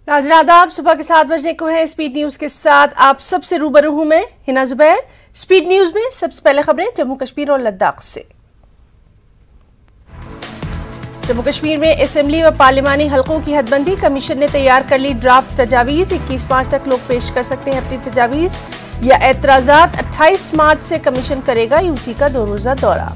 नाज़रीन आदाब, सुबह के 7 बजने को है। स्पीड न्यूज के साथ आप सबसे रूबरू हूं मैं हिना जुबैर। स्पीड न्यूज में सबसे पहले खबरें जम्मू कश्मीर और लद्दाख से। जम्मू कश्मीर में असेंबली व पार्लिमानी हलकों की हदबंदी, कमीशन ने तैयार कर ली ड्राफ्ट तजावीज। 21 मार्च तक लोग पेश कर सकते हैं अपनी तजावीज या एतराजात। 28 मार्च से कमीशन करेगा यूटी का 2 रोजा दौरा।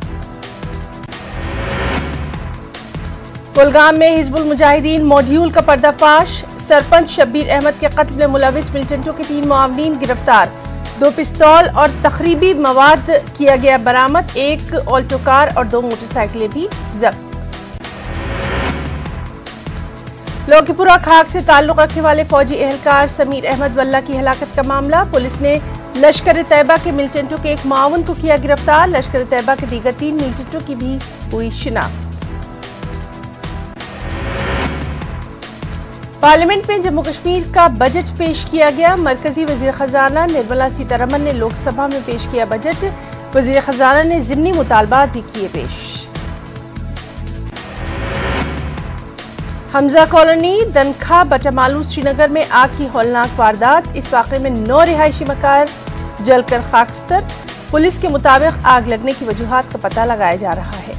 कुलगाम में हिजबुल मुजाहिदीन मॉड्यूल का पर्दाफाश, सरपंच शब्बीर अहमद के कत्ल में मुलविस मिलिटेंटों के 3 मुआवनीन गिरफ्तार। 2 पिस्तौल और तखरीबी मवाद किया गया बरामद। 1 ऑल्टो कार और 2 मोटरसाइकिलें भी जब्त। लोकीपुरा खाक से ताल्लुक रखने वाले फौजी एहलकार समीर अहमद वल्ला की हलाकत का मामला, पुलिस ने लश्कर तैयबा के मिलिटेंटों के 1 मुआवन को किया गिरफ्तार। लश्कर तैयबा के दीगर 3 मिलिटेंटों की भी हुई शिनाख्त। पार्लियामेंट में जम्मू कश्मीर का बजट पेश किया गया। मरकजी वजीर खजाना निर्मला सीतारमन ने लोकसभा में पेश किया बजट। वजीर खजाना ने ज़िमनी मुतालबात भी किए पेश। हमजा कॉलोनी दनखा बटामालू श्रीनगर में आग की हौलनाक वारदात। इस वाक़े में 9 रिहायशी मकान जलकर खाकस्तर। पुलिस के मुताबिक आग लगने की वजूहात का पता लगाया जा रहा है।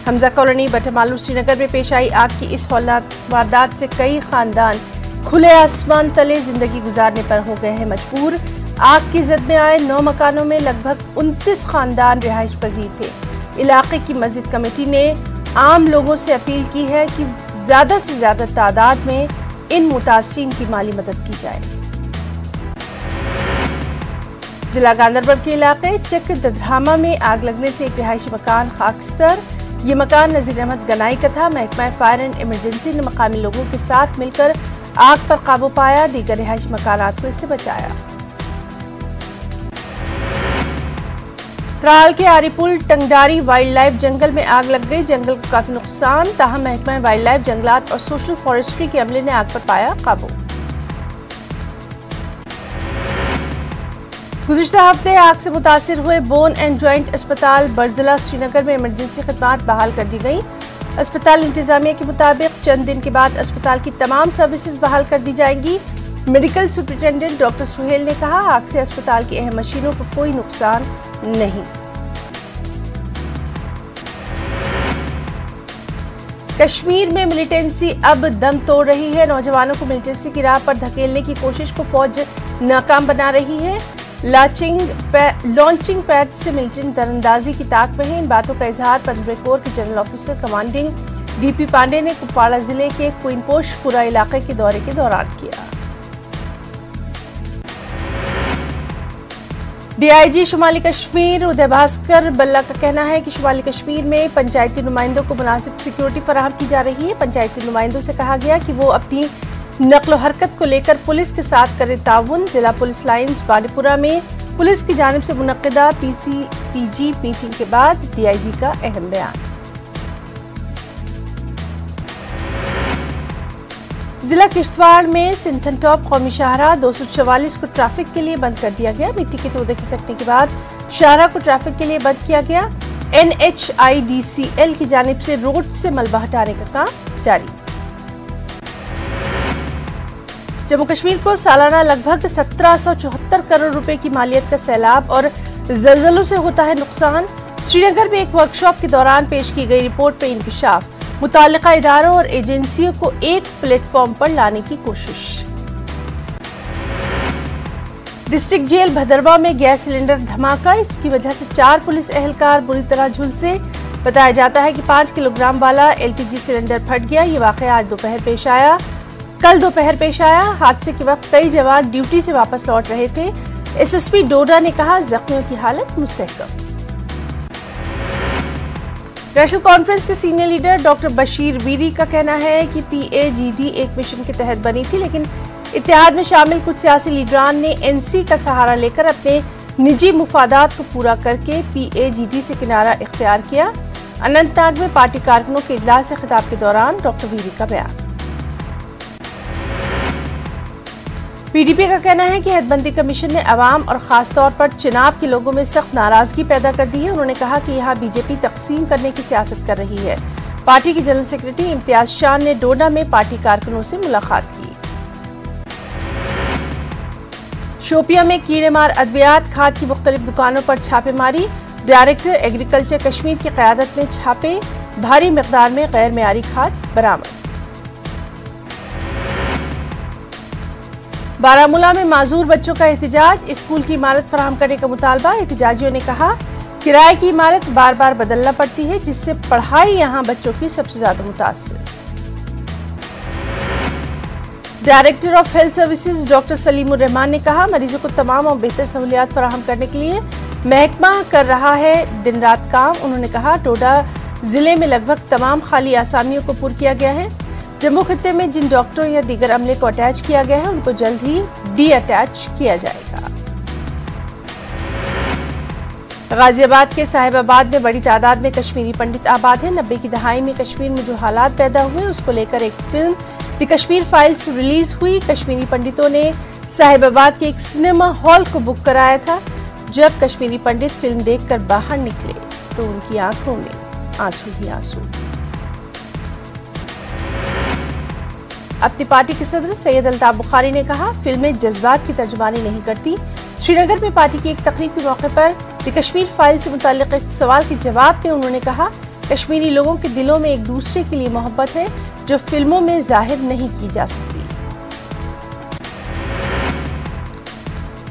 हमजा कॉलोनी बटामालू श्रीनगर में पेश आई आग की इस हौलनाक वारदात से कई खानदान खुले आसमान तले जिंदगी गुजारने पर हो गए हैं मजबूर। आग की जद में आए 9 मकानों में लगभग 29 खानदान रिहाइश पजीर थे। इलाके की मस्जिद कमेटी ने आम लोगों से अपील की है कि ज्यादा से ज्यादा तादाद में इन मुतासरीन की माली मदद की जाए। जिला गांधरबल के इलाके चक दधरामा में आग लगने से एक रिहायशी मकान खाकस्तर। ये मकान नजीर अहमद गनाई का था। महकमा फायर एंड इमरजेंसी ने मकामी लोगों के साथ मिलकर आग पर काबू पाया। दीगर रिहायशी मकानात को इससे बचाया। त्राल के आरीपुल टंगडारी वाइल्ड लाइफ जंगल में आग लग गई। जंगल को काफी नुकसान, ताहम महकमा वाइल्ड लाइफ जंगलात और सोशल फॉरेस्ट्री के अमले ने आग पर पाया काबू। गुज़िश्ता हफ्ते आग से मुतासिर हुए बोन एंड जॉइंट अस्पताल बरजला श्रीनगर में इमरजेंसी खदमात बहाल कर दी गई। अस्पताल इंतजामिया के मुताबिक चंद दिन के बाद अस्पताल की तमाम सर्विसेज बहाल कर दी जाएंगी। मेडिकल सुपरिटेंडेंट डॉक्टर सुहेल ने कहा, आग से अस्पताल की अहम मशीनों को कोई नुकसान नहीं। कश्मीर में मिलिटेंसी अब दम तोड़ रही है। नौजवानों को मिलिटेंसी की राह पर धकेलने की कोशिश को फौज नाकाम बना रही है। लॉन्चिंग पैड से मिलिटेंट दरअंदाजी की ताक में है। इन बातों का इजहार 15वें कोर के general officer commanding DP Pandey ने कुपवाड़ा जिले के क्वीनपोशपुरा इलाके के दौरे के दौरान किया। डीआईजी शुमाली कश्मीर उदय भास्कर बल्ला का कहना है कि शुमाली कश्मीर में पंचायती नुमाइंदों को मुनासिब सिक्योरिटी फराहम की जा रही है। पंचायती नुमाइंदों से कहा गया कि वो अपनी नक्लो हरकत को लेकर पुलिस के साथ करे ताउन। जिला पुलिस लाइन्स बांडीपुरा में पुलिस की जानिब से मुनक्किदा पीसीपीजी मीटिंग के बाद डीआईजी का अहम बयान। जिला किश्तवाड़ में सिंथनटॉप कौमी शाहराह 244 को ट्रैफिक के लिए बंद कर दिया गया। मिट्टी के तोड़े खिसकने के बाद शाहराह को ट्रैफिक के लिए बंद किया गया। NHIDCL की जानिब से रोड से मलबा हटाने का काम जारी। जम्मू कश्मीर को सालाना लगभग 1774 करोड़ रुपए की मालियत का सैलाब और जलजलों से होता है नुकसान। श्रीनगर में एक वर्कशॉप के दौरान पेश की गई रिपोर्ट में इंकशाफ। मुताल्लिका इदारों और एजेंसियों को एक प्लेटफॉर्म पर लाने की कोशिश। डिस्ट्रिक्ट जेल भदरवा में गैस सिलेंडर धमाका, इसकी वजह से 4 पुलिस एहलकार बुरी तरह झुलसे। बताया जाता है कि 5 किलोग्राम वाला LPG सिलेंडर फट गया। ये वाकया आज दोपहर पेश आया। कल दोपहर पेश आया। हादसे के वक्त कई जवान ड्यूटी से वापस लौट रहे थे। SSP डोडा ने कहा, जख्मियों की हालत मुस्तहकम। नेशनल कॉन्फ्रेंस के senior leader doctor Bashir Veeri का कहना है कि PAGD एक मिशन के तहत बनी थी, लेकिन इत्तेहाद में शामिल कुछ सियासी लीडरान ने NC का सहारा लेकर अपने निजी मुफादात को पूरा करके PAGD से किनारा इख्तियार किया। अनंतनाग में पार्टी कारकुनों के इजलास से खिताब के दौरान डॉक्टर वीरी का बयान। PDP का कहना है कि हदबंदी कमीशन ने अवाम और खासतौर पर चिनाब के लोगों में सख्त नाराजगी पैदा कर दी है। उन्होंने कहा कि यहाँ बीजेपी तकसीम करने की सियासत कर रही है। पार्टी के जनरल सेक्रेटरी इम्तियाज शान ने डोडा में पार्टी कारकुनों से मुलाकात की। शोपिया में कीड़ेमार अद्वियात खाद की मुख्तलिफ दुकानों पर छापेमारी। डायरेक्टर एग्रीकल्चर कश्मीर की क़यादत में छापे, भारी मिकदार में गैर मेयारी खाद बरामद। बारामूला में माजूर बच्चों का एहतजाज, स्कूल की इमारत फराहम करने का मुतालबा। एहतजाजियों ने कहा किराए की इमारत बार बार बदलना पड़ती है, जिससे पढ़ाई यहां बच्चों की सबसे ज्यादा मुतासिर। Director of health services doctor Salimur Rahman ने कहा मरीजों को तमाम और बेहतर सहूलियात फराहम करने के लिए महकमा कर रहा है दिन रात काम। उन्होंने कहा डोडा जिले में लगभग तमाम खाली आसामियों को पुर किया गया है। जम्मू खित्ते में जिन डॉक्टरों या दीगर अमले को अटैच किया गया है उनको जल्द ही डी अटैच किया जाएगा। गाजियाबाद के साहिबाबाद में बड़ी तादाद में कश्मीरी पंडित आबाद हैं। 90 की दहाई में कश्मीर में जो हालात पैदा हुए उसको लेकर एक film the Kashmir files release हुई। कश्मीरी पंडितों ने साहिबाबाद के एक सिनेमा हॉल को बुक कराया था। जब कश्मीरी पंडित फिल्म देखकर बाहर निकले तो उनकी आंखों में आंसू ही आंसू। अपनी पार्टी के सदर सैयद अल्ताफ बुखारी ने कहा फिल्में जज्बात की तर्जुमानी नहीं करती। श्रीनगर में पार्टी की एक तकरीब के मौके पर द कश्मीर फाइल से मुताल्लिक एक सवाल के जवाब में उन्होंने कहा कश्मीरी लोगों के दिलों में एक दूसरे के लिए मोहब्बत है जो फिल्मों में जाहिर नहीं की जा सकती।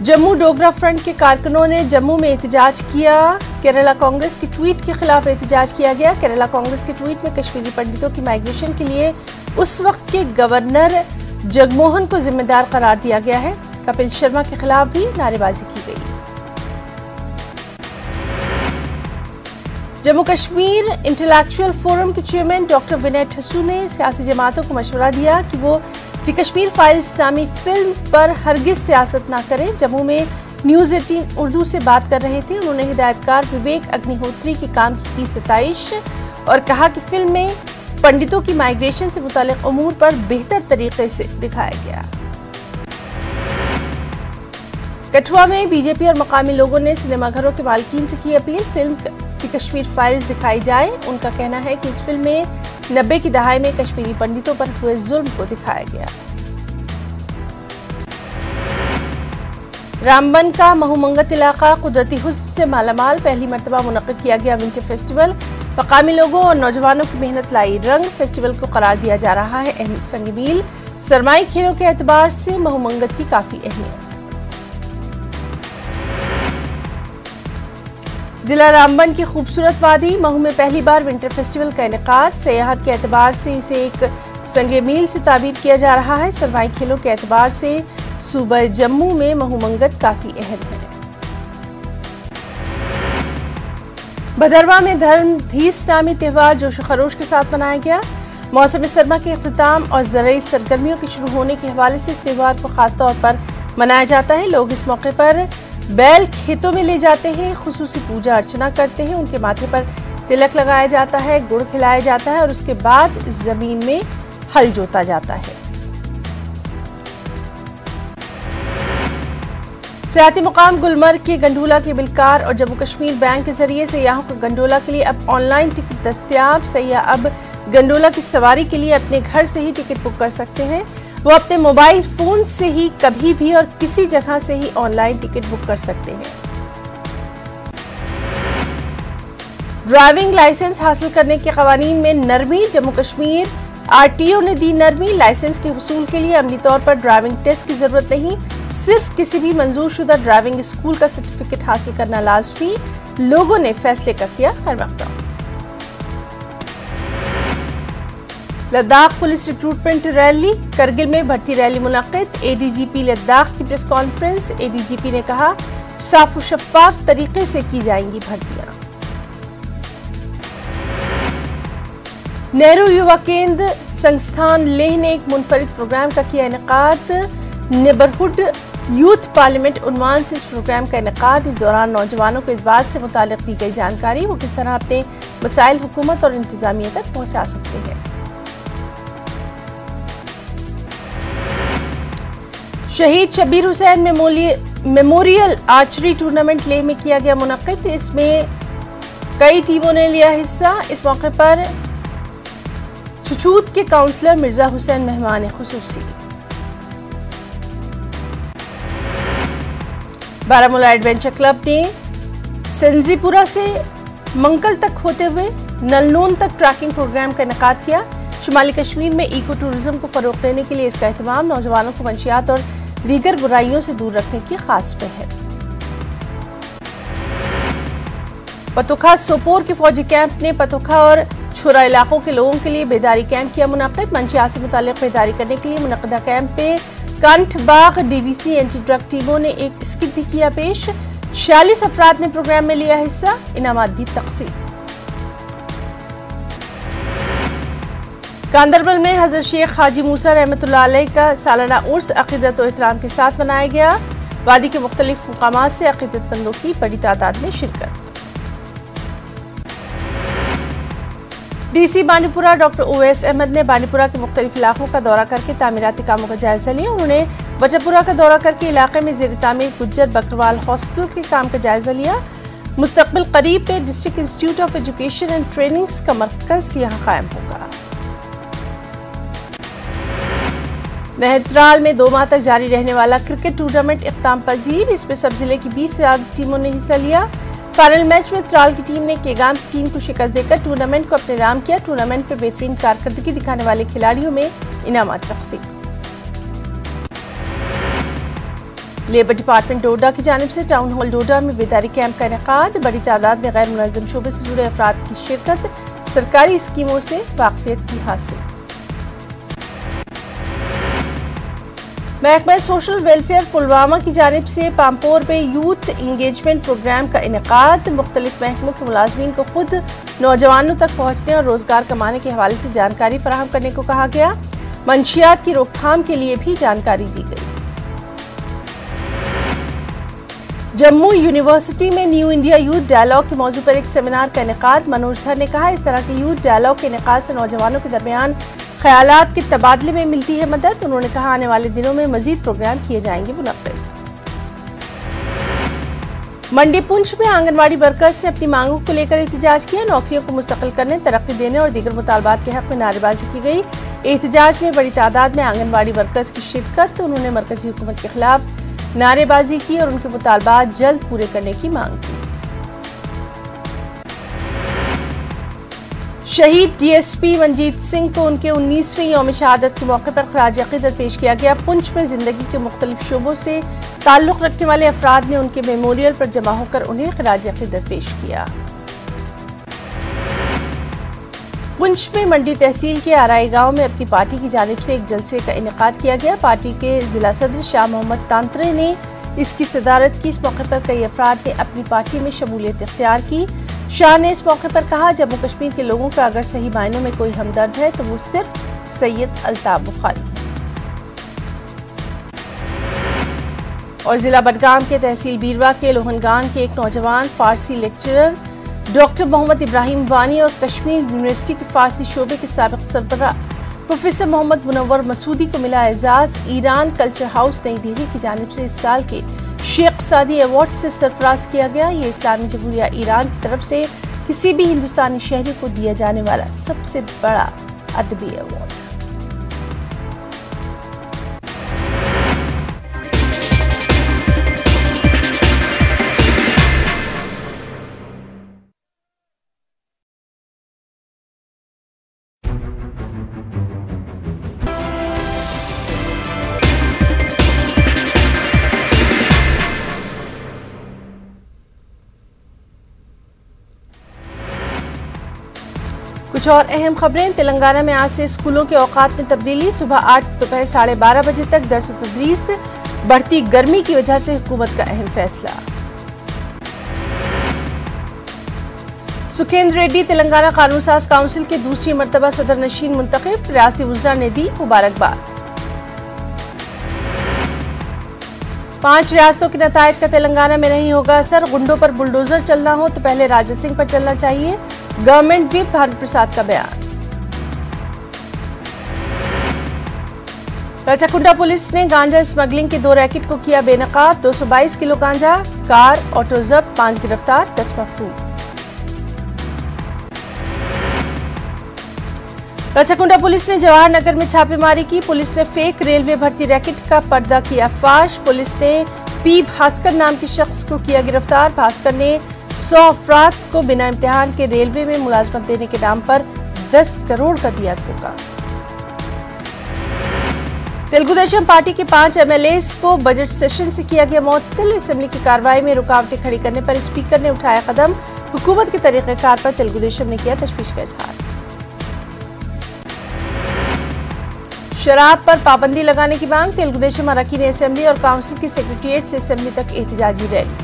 जम्मू डोगरा फ्रंट के कारकुनों ने जम्मू में एहतजाज किया। केरला कांग्रेस के ट्वीट के खिलाफ एहतजाज किया गया। केरला कांग्रेस के ट्वीट में कश्मीरी पंडितों की माइग्रेशन के लिए उस वक्त के गवर्नर जगमोहन को जिम्मेदार करार दिया गया है। कपिल शर्मा के खिलाफ भी नारेबाजी की गई। जम्मू कश्मीर इंटेलेक्चुअल फोरम के चेयरमैन डॉक्टर विनय ठस्सू ने सियासी जमातों को मशवरा दिया कि वो द कश्मीर फाइल्स नामी फिल्म पर हरगिज सियासत ना करें। जम्मू में न्यूज़ 18 उर्दू से बात कर रहे थे। उन्होंने हिदायतकार विवेक अग्निहोत्री के काम की सताइश और कहा कि फिल्म में पंडितों की माइग्रेशन से मुताल्लिक उमूर पर बेहतर तरीके से दिखाया गया। कठुआ में बीजेपी और मकामी लोगों ने सिनेमाघरों के मालकीन से की appeal film the Kashmir files दिखाई जाए। उनका कहना है कि इस फिल्म में 90 की दहाई में कश्मीरी पंडितों पर हुए जुल्म को दिखाया गया। रामबन का महूमंगत इलाका कुदरती हुस्न से मालामाल। पहली मरतबा मुनक्किद किया गया विंटर फेस्टिवल। मकामी लोगों और नौजवानों की मेहनत लाई रंग। फेस्टिवल को करार दिया जा रहा है अहम संग-मील। सरमाई खेलों के एतबार से महूमंगत की काफी अहमियत। जिला रामबन की खूबसूरत वादी महू में पहली बार विंटर फेस्टिवल का इनेकाद। सयाहत के एतबार से इसे एक संगे मील से ताबीर किया जा रहा है। सरमाई खेलों के एतबार से सूबा जम्मू में महूमंगत काफी अहम है। भदरवा में धर्मधीस नामी त्यौहार जोश खरोश के साथ मनाया गया। मौसम सरमा के इख्तिताम और ज़रूरी सरगर्मियों के शुरू होने के हवाले से इस त्यौहार को खासतौर पर मनाया जाता है। लोग इस मौके पर बैल खेतों में ले जाते हैं, खुसूसी पूजा अर्चना करते हैं। उनके माथे पर तिलक लगाया जाता है, गुड़ खिलाया जाता है और उसके बाद जमीन में हल जोता जाता है। सियाती मुकाम गुलमर्ग के गंडोला के बिलकार और जम्मू कश्मीर बैंक के जरिए सयाहों को गंडोला के लिए अब ऑनलाइन टिकट दस्तयाब। सयाह अब गंडोला की सवारी के लिए अपने घर से ही टिकट बुक कर सकते हैं। वो अपने मोबाइल फोन से ही कभी भी और किसी जगह से ही ऑनलाइन टिकट बुक कर सकते हैं। ड्राइविंग लाइसेंस हासिल करने के कवानीन में नरमी। जम्मू कश्मीर आरटीओ ने दी नरमी। लाइसेंस के हुसूल के लिए अमली तौर पर ड्राइविंग टेस्ट की जरूरत नहीं, सिर्फ किसी भी मंजूरशुदा ड्राइविंग स्कूल का सर्टिफिकेट हासिल करना लाजमी। लोगों ने फैसले का किया खैर-मकदम। Ladakh police recruitment rally. Kargil में भर्ती रैली मुनक्किद। एडीजीपी लद्दाख की प्रेस कॉन्फ्रेंस। एडीजीपी ने कहा साफ और शफाफ तरीके से की जाएंगी भर्तियां। नेहरू युवा केंद्र संस्थान लेह ने एक मुनफरिद प्रोग्राम का किया इनेकाद। नेबरहुड यूथ पार्लियामेंट उन्वान से इस प्रोग्राम का इनेकाद। इस दौरान नौजवानों को इस बात से मुताल्लिक दी गई जानकारी वो किस तरह अपने मसाइल हुकूमत और इंतजामिया तक पहुंचा सकते हैं। शहीद Shabbir Hussain memorial archery tournament Leh में किया गया मुनक्किद। इसमें कई टीमों ने लिया हिस्सा। इस मौके पर छुछूत के काउंसलर मिर्जा हुसैन मेहमान खुसूसी। बारामूला एडवेंचर क्लब ने संजीपुरा से मंकल तक होते हुए नलनोन तक ट्रैकिंग प्रोग्राम का इनेकाद किया। शुमाली कश्मीर में इको टूरिज्म को फरोग देने के लिए इसका एहतमाम नौजवानों को मंशियात और दीगर बुराइयों से दूर रखने की खास पहल है। पतोखा सोपोर के फौजी कैंप ने पतोखा और छुरा इलाकों के लोगों के लिए बेदारी कैंप किया मुनाकिद। मंशियात से मुताल्लिक बेदारी करने के लिए मुनक़दा कैंप पे कंठ बाग डीडीसी एंटी ड्रग टीमों ने एक स्किट भी किया पेश। 46 अफराद ने प्रोग्राम में लिया हिस्सा, इनामात भी तक़सीम। गांदरबल में हजरत शेख हाजी मूसा रहमतुल्लाह अलैह का सालाना उर्स अक़ीदत और एहतराम के साथ मनाया गया। वादी के मुख्तलिफ मुकामात से अक़ीदतमंदों की बड़ी तादाद में शिरकत। डीसी बानीपुरा डॉक्टर ओवैस अहमद ने बानीपुरा के मुख्तलिफ इलाकों का दौरा करके तामीराती कामों का जायजा लिया। उन्होंने वजहपुरा का दौरा करके इलाके में ज़ेर तामीर गुज्जर बकरवाल हॉस्टल के काम का जायजा लिया। मुस्तकबिल करीब पे district institute of education and trainings का मरकज यहाँ कायम होगा। नहरत्राल में 2 माह तक जारी रहने वाला क्रिकेट टूर्नामेंट इख्ताम पजीर, इसमें सब जिले की 20 से ज्यादा टीमों ने हिस्सा लिया। फाइनल मैच में त्राल की टीम ने केगाम की टीम को शिकस्त देकर टूर्नामेंट को अपने नाम किया। टूर्नामेंट में बेहतरीन कारकर्दगी दिखाने वाले खिलाड़ियों में इनामात तक़सीम। लेबर डिपार्टमेंट डोडा की जानिब से टाउन हॉल डोडा में बेदारी कैंप का इनेकाद। बड़ी तादाद में गैर मुनज़्ज़म शोबे से जुड़े अफराद की शिरकत, सरकारी स्कीमों से वाक़फियत की हासिल। महकमा सोशल वेलफेयर पुलवामा की जानिब से पामपोर में यूथ इंगेजमेंट प्रोग्राम का इनेकाद। मुख्तलिफ महकमों के मुलाजमीन को खुद नौजवानों तक पहुँचने और रोजगार कमाने के हवाले से जानकारी फराहम करने को कहा गया। मंशियात की रोकथाम के लिए भी जानकारी दी गई। जम्मू यूनिवर्सिटी में न्यू इंडिया यूथ डायलॉग के मौजू पर एक सेमिनार का इनेकाद। मनोज धर ने कहा, इस तरह के यूथ डायलॉग के इनेकाद से नौजवानों के दरमियान ख्यालात के तबादले में मिलती है मदद। उन्होंने कहा, आने वाले दिनों में मजीद प्रोग्राम किए जाएंगे मुनक्किद। मंडी पुंछ में आंगनवाड़ी वर्कर्स ने अपनी मांगों को लेकर एहतजाज किया। नौकरियों को मुस्तकिल करने, तरक्की देने और दीगर मुतालबात के हक में नारेबाजी की गई। एहतजाज में बड़ी तादाद में आंगनवाड़ी वर्कर्स की शिरकत। उन्होंने मरकजी हुकूमत के खिलाफ नारेबाजी की और उनके मुतालबात जल्द पूरे करने की मांग की। शहीद डीएसपी मनजीत सिंह को उनके 19वें यौम शहादत के मौके पर खराज अक़ीदत पेश किया गया। पुंछ में जिंदगी के मुख्तलिफ शोबों से ताल्लुक़ रखने वाले अफराद ने उनके मेमोरियल पर जमा होकर उन्हें खराज अक़ीदत पेश किया। पुंछ में मंडी तहसील के आराई गांव में अपनी पार्टी की जानिब से एक जलसे का इनेकाद किया गया। पार्टी के जिला सदर शाह मोहम्मद तांत्रे ने इसकी सदारत की। इस मौके पर कई अफराद ने अपनी पार्टी में शमूलियत इख्तियार की। शाह ने इस मौके पर कहा, जम्मू कश्मीर के लोगों का अगर सही मायनों में कोई हमदर्द है तो वो सिर्फ सैयद अल्ताफ बुखारी है। और जिला बडगाम के तहसील बीरवा के लोहनगान के एक नौजवान फारसी लेक्चरर डॉक्टर मोहम्मद इब्राहिम वानी और कश्मीर यूनिवर्सिटी के फारसी शोबे के साबिक सरबराह प्रोफेसर मोहम्मद मुनव्वर मसूदी को मिला एजाज। ईरान कल्चर हाउस नई दिल्ली की जानिब से इस साल के शेख सादी अवार्ड से सरफराज किया गया। ये इस्लामी जमहूरिया ईरान की तरफ से किसी भी हिंदुस्तानी शहरी को दिया जाने वाला सबसे बड़ा अदबी अवार्ड। कुछ और अहम खबरें। तेलंगाना में आज से स्कूलों के औकात में तब्दीली। सुबह 8 से दोपहर 12:30 बजे तक दर्स व तदरीस। बढ़ती गर्मी की वजह से हुकूमत का अहम फैसला। सुखेंद्र रेड्डी तेलंगाना कानून साज काउंसिल के दूसरी मरतबा सदर नशीन मुंतखब। रियासती वज़रा ने दी मुबारकबाद। 5 रियासतों के नताइज का तेलंगाना में नहीं होगा असर। गुंडों पर बुलडोजर चलना हो तो पहले राजा सिंह पर चलना चाहिए। गवर्नमेंट व्हिप भानु प्रसाद का बयान। रचाकुंडा पुलिस ने गांजा स्मगलिंग के 2 रैकेट को किया बेनकाब। 222 किलो गांजा, कार, ऑटो जब्त, 5 गिरफ्तार, 10 मफरूम। रचाकुंडा पुलिस ने जवाहर नगर में छापेमारी की। पुलिस ने फेक रेलवे भर्ती रैकेट का पर्दा किया फाश। पुलिस ने पी भास्कर नाम के शख्स को किया गिरफ्तार। भास्कर ने 100 अफराद को बिना इम्तिहान के रेलवे में मुलाजमत देने के नाम पर 10 करोड़ का दिया धोखा। तेलुगु देशम पार्टी के 5 एमएलएस को बजट सेशन से किया गया मुअत्तल। असेंबली की कार्रवाई में रुकावटें खड़ी करने पर स्पीकर ने उठाया कदम। हुकूमत के तरीक़ेकार पर तेलुगु देशम ने किया तशवीश का इजहार। शराब पर पाबंदी लगाने की मांग। तेलुगु देशम अरकान असेंबली और काउंसिल की सेक्रेटेरिएट से असेंबली तक एहतजाजी रैली।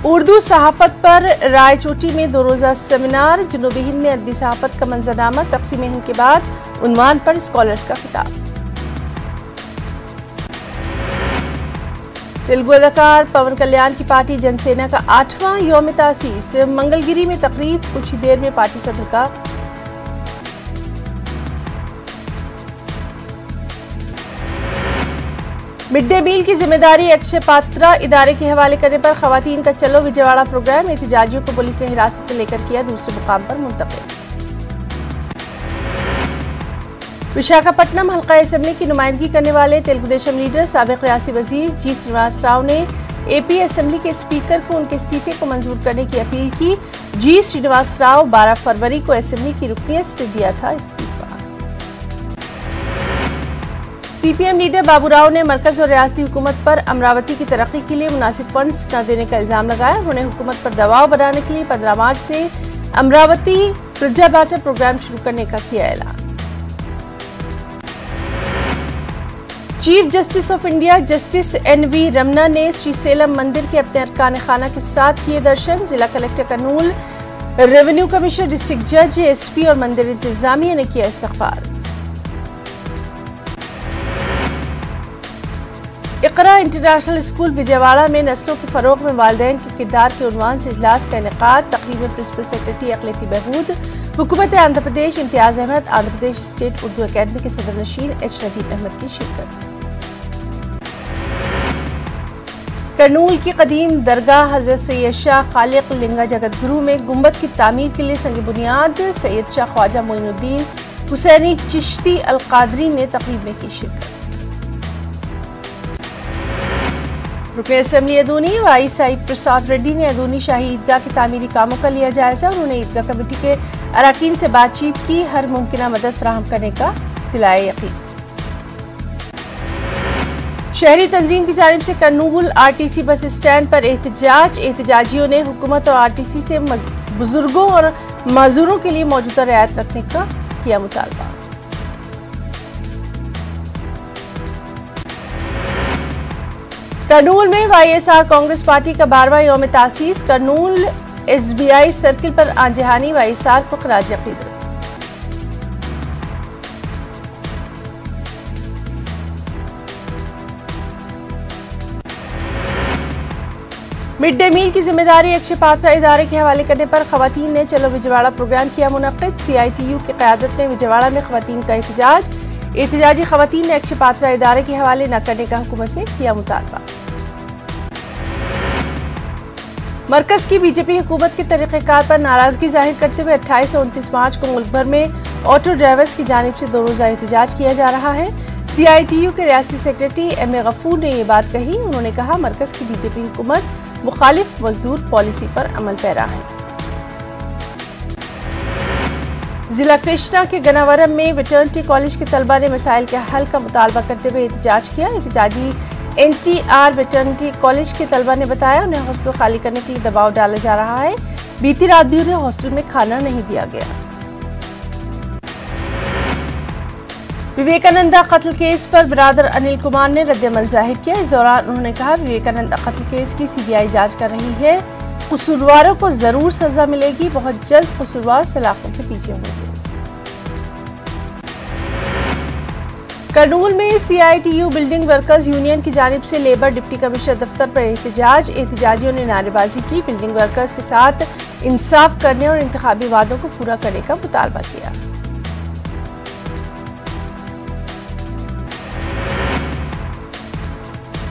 उर्दू सहाफत पर रायचोटी में 2 रोज़ा सेमिनार। जनूबी हिंद में अदबी सहाफत का मंजरनामा। तक़सीम हिंद के बाद उन्वान पर स्कॉलर्स का खिताब। तेलुगु अदाकार पवन कल्याण की पार्टी जनसेना का 8वां यौम तासीस। मंगलगिरी में तकरीब। कुछ ही देर में पार्टी सदर का मिड डे मील की जिम्मेदारी अक्षय पात्रा इदारे के हवाले करने पर खवातीन का चलो विजयवाड़ा प्रोग्राम। एहतजाजियों को पुलिस ने हिरासत में लेकर किया दूसरे मुकाम पर मुंतकिल। विशाखापट्टनम हल्का असेंबली की नुमाइंदगी करने वाले तेलुगु देशम लीडर साबिक रियासती वजीर जी श्रीनिवास राव ने एपी असेंबली के स्पीकर को उनके इस्तीफे को मंजूर करने की अपील की। जी श्रीनिवास राव 12 फरवरी को असेंबली की रुकनियत से दिया था इस्तीफा। सीपीएम लीडर बाबूराव ने मरकज और रियासती हुकूमत पर अमरावती की तरक्की के लिए मुनासिब फंड्स न देने का इल्जाम लगाया। उन्होंने हुकूमत पर दबाव बनाने के लिए 15 मार्च से अमरावती प्रजा बाटा प्रोग्राम शुरू करने का किया ऐलान। Chief justice of India justice NV Ramana ने श्रीसेलम मंदिर के अपने अरकान खाना के साथ किए दर्शन। जिला collector Kurnool, revenue commissioner, district जज, एसपी और मंदिर इंतजामिया ने किया इस्तकबाल। इकरा इंटरनेशनल स्कूल विजयवाड़ा में नस्लों के फरोग में वालिदैन के किरदार के उन्वान से इजलास का इनेकाद। तकरीब में प्रिंसिपल सेक्रेटरी अक़लियती बहबूद, हुकूमत आंध्र प्रदेश, इम्तियाज अहमद, आंध्र प्रदेश स्टेट उर्दू अकेडमी के सदर नशीन एच नदीम अहमद की शिरकत। कर्नूल की कदीम दरगाह हजरत सैयद शाह खालिक लिंगा जगत गुरु में गुंबद की तामीर के लिए संग बुनियाद। सैयद शाह ख्वाजा मोइनुद्दीन हुसैनी चिश्ती अल कादरी ने तकरीब में की शिरकत। रुकन असेंबली अदूनी वाई साई प्रसाद रेड्डी ने अदूनी शाही ईदगाह के तामीरी कामों का लिया जायजा। उन्होंने ईदगाह कमेटी के अरकान से बातचीत की। हर मुमकिन मदद फराहम करने का दिलाया यकीन। शहरी तंजीम की जानिब से कर्नूल आरटीसी बस स्टैंड पर एहतजाज। एहतजाजियों ने हुकूमत और आरटीसी से बुजुर्गों और माजूरों के लिए मौजूदा रियायत रखने का किया मुतालबा। कर्नूल में वाईएसआर कांग्रेस पार्टी का 12वां यौम तासीस। कर्नूल एसबीआई सर्किल पर आंजहानी वाईएसआर को खराज अकीदत। मिड डे मील की जिम्मेदारी अक्षय पात्रा इदारे के हवाले करने पर खवातीन ने चलो विजयवाड़ा प्रोग्राम किया मुनक्किद। सीआईटीयू की क़यादत में विजयवाड़ा में खवातीन का एहतजाज। एहतजाजी खवातीन ने अक्षय पात्रा इदारे के हवाले न करने का हुकूमत से किया मुतालबा। मरकज की बीजेपी हुकूमत के तरीक़ेकार पर नाराजगी जाहिर करते हुए 28 और 29 मार्च को मुल्क भर में ऑटो ड्राइवर्स की जानिब से 2 रोज़ा एहतजाज किया जा रहा है। सीआईटीयू के रियासती सेक्रेटरी एम.ए. गफूर ने ये बात कही। उन्होंने कहा मरकज की बीजेपी हुकूमत मुखालिफ मजदूर पॉलिसी पर अमल पैरा है। जिला कृष्णा के गनावरम में वेटरनिटी कॉलेज के तलबा ने मसाइल के हल का मुतालबा करते हुए एहतजाज किया। एहतजाजी एनटीआर वेटरनिटी कॉलेज के तलबा ने बताया उन्हें हॉस्टल खाली करने के लिए दबाव डाला जा रहा है। बीती रात भी उन्हें हॉस्टल में खाना नहीं दिया गया। विवेकानंदा कत्ल केस पर बिरादर अनिल कुमार ने रद्द-ए-अमल जाहिर किया। इस दौरान उन्होंने कहा विवेकानंदा कत्ल केस की सीबीआई जांच कर रही है। कसूरवारों को जरूर सजा मिलेगी। बहुत जल्द कसूरवार सलाखों के पीछे होंगे। कर्नूल में सीआईटीयू बिल्डिंग वर्कर्स यूनियन की जानिब से लेबर डिप्टी कमिश्नर दफ्तर पर एहतजाज। एहतजाजियों ने नारेबाजी की। बिल्डिंग वर्कर्स के साथ इंसाफ करने और इंतखाबी वादों को पूरा करने का मुतालबा किया।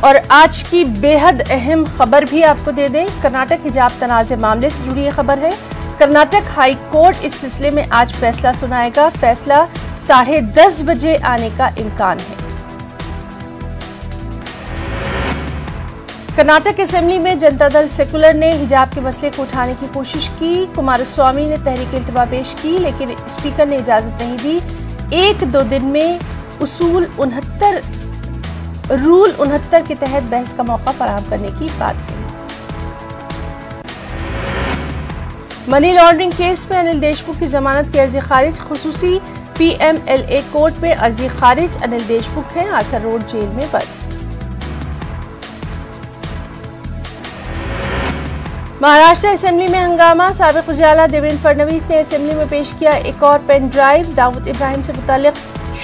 और आज की बेहद अहम खबर भी आपको दे दें। कर्नाटक हिजाब तनाज़े मामले से जुड़ी ये खबर है। कर्नाटक हाई कोर्ट इस सिलसिले में आज फैसला सुनाएगा। फैसला 10:30 बजे आने का इम्कान है। कर्नाटक असेंबली में जनता दल सेकुलर ने हिजाब के मसले को उठाने की कोशिश की। कुमारस्वामी ने तहरीक इल्तिमा पेश की, लेकिन स्पीकर ने इजाजत नहीं दी। 1-2 दिन में रूल 69 के तहत बहस का मौका फराहम करने की बात कही। मनी लॉन्ड्रिंग केस में अनिल देशमुख की जमानत की अर्जी खारिज। खुसूसी PMLA कोर्ट में अर्जी खारिज। अनिल देशमुख हैं आर्थर रोड जेल में बंद। महाराष्ट्र असेंबली में हंगामा। साबिक उजाला देवेंद्र फडणवीस ने असेंबली में पेश किया एक और पेन ड्राइव। दाऊद इब्राहिम से मुताल्लिक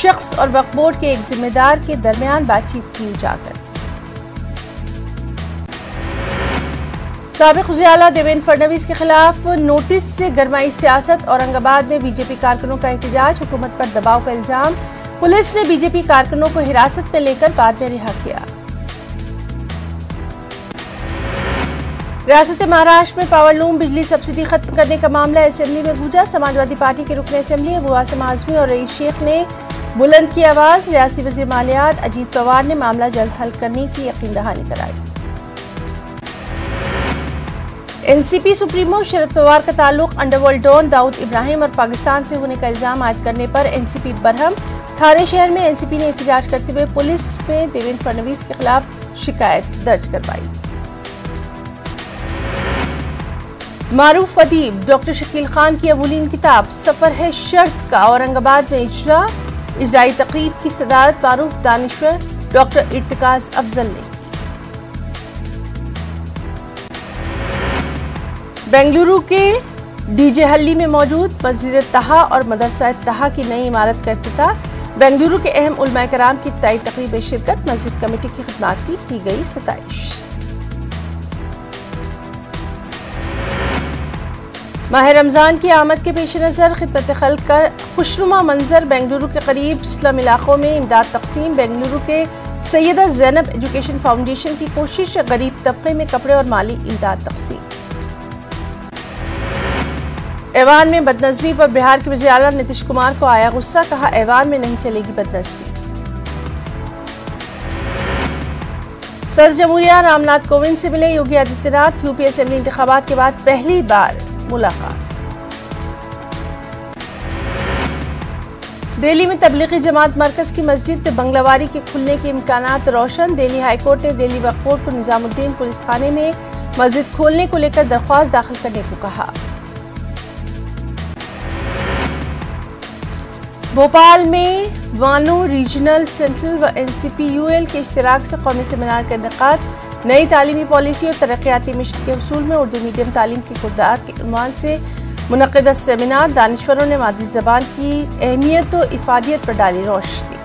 शख्स और वक्फ बोर्ड के एक जिम्मेदार के दरमियान बातचीत की उजागर। साबिक उजाला देवेंद्र फडणवीस के खिलाफ नोटिस से गरमाई सियासत। औरंगाबाद में बीजेपी कारकुनों का एहतजाज। हुकूमत पर दबाव का इल्जाम। पुलिस ने बीजेपी कारकुनों को हिरासत में लेकर बाद में रिहा किया। रियासत महाराष्ट्र में पावरलूम बिजली सब्सिडी खत्म करने का मामला असेंबली में गूंजा। समाजवादी पार्टी के रुकन असेंबली अबू आसिम आजमी और रईस शेख ने बुलंद की आवाज। रियासती वज़ीर मालियात अजीत पवार ने मामला जल्द हल करने की यकीन दहानी कराई। एनसीपी सुप्रीमो शरद पवार का ताल्लुक अंडरवर्ल्ड डॉन दाऊद इब्राहिम और पाकिस्तान से होने का इल्जाम आयद करने पर एनसीपी बरहम। थाने शहर में एनसीपी ने एहतजाज करते हुए पुलिस में देवेंद्र फडणवीस के खिलाफ शिकायत दर्ज करवाई। मारूफ अदीब डॉक्टर शकील खान की अवलीन किताब सफर है शर्त का औरंगाबाद में इजराई तकरीब की सदारत मारूफ दानिश्वर डॉक्टर इर्तिकाज अफजल ने की। बेंगलुरु के डीजे हल्ली में मौजूद मस्जिद तहा और मदरसा तहा की नई इमारत का इफ्तिताह। बेंगलुरु के अहम उलमाए कराम की इफ्तारी तकरीब में शिरकत। मस्जिद कमेटी की खिदमात की गई सताइश। माह रमजान की आमद के पेश नज़र खिदमत खल्क का खुशनुमा मंजर। बेंगलुरु के करीब स्लम इलाकों में इमदाद तकसीम। बेंगलुरु के सैयदा ज़ैनब एजुकेशन फाउंडेशन की कोशिश। गरीब तबके में कपड़े और माली इमदाद तकसीम। ऐवान में बदनज़मी पर बिहार के वज़ीर आला नीतीश कुमार को आया गुस्सा। कहा ऐवान में नहीं चलेगी बदनज़मी। सदर जमहूरिया रामनाथ कोविंद से मिले योगी आदित्यनाथ। यूपी असेंबली इंतखाबात के बाद पहली बार मुलाकात। दिल्ली में तबलीगी जमात मरकज की मस्जिद बंगलावारी के खुलने के इम्कानात रोशन। दिल्ली हाईकोर्ट ने दिल्ली वक्फ बोर्ड को निजामुद्दीन पुलिस थाने में मस्जिद खोलने को लेकर दरख्वास्त दाखिल करने को कहा। भोपाल में वानो रीजनल सेंट्रल व NCPUL के इश्तिराक से कौमी सेमिनार का इनेकाद। नई तालीमी पॉलिसी और तरक्याती मिशन के उसूल में उर्दू मीडियम तालीम के किरदार के उन्वान से मुनक़िदा सेमिनार। दानिश्वरों ने मादरी ज़बान की अहमियत और इफ़ादियत पर डाली रोशनी।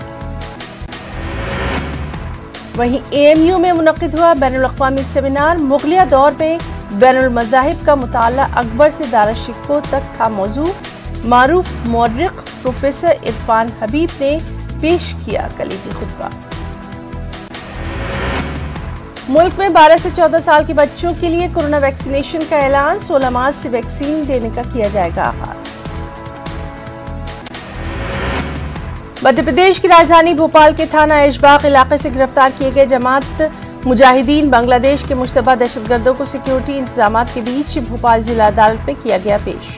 वहीं AMU में मुनक़िद हुआ बैनुल अक़वामी सेमिनार। मुग़लिया दौर में बैनुल मज़ाहिब का मुताला अकबर से दारशिको तक था मौजू। मारूफ मौर्रिख़ प्रोफेसर इरफान हबीब ने पेश किया कलीदी खुतबा। मुल्क में 12 से 14 साल के बच्चों के लिए कोरोना वैक्सीनेशन का ऐलान। 16 मार्च से वैक्सीन देने का किया जाएगा आगाज। मध्य प्रदेश की राजधानी भोपाल के थाना ऐशबाग इलाके से गिरफ्तार किए गए जमात मुजाहिदीन बांग्लादेश के मुश्तबा दहशतगर्दों को सिक्योरिटी इंतजाम के बीच भोपाल जिला अदालत में किया गया पेश।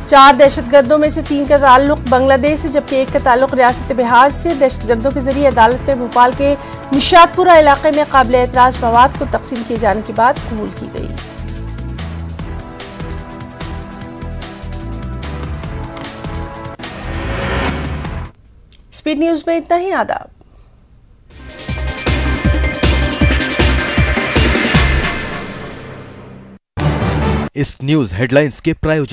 4 दहशतगर्दों में से 3 का ताल्लुक बांग्लादेश से जबकि 1 का ताल्लुक रियासत बिहार से। दहशतगर्दों के जरिए अदालत में भोपाल के निशातपुरा इलाके में काबिल एतराज मवाद को तकसीम किए जाने की बात कबूल की गई। स्पीड न्यूज में इतना ही। आदाब। इस न्यूज हेडलाइंस के प्रायोजक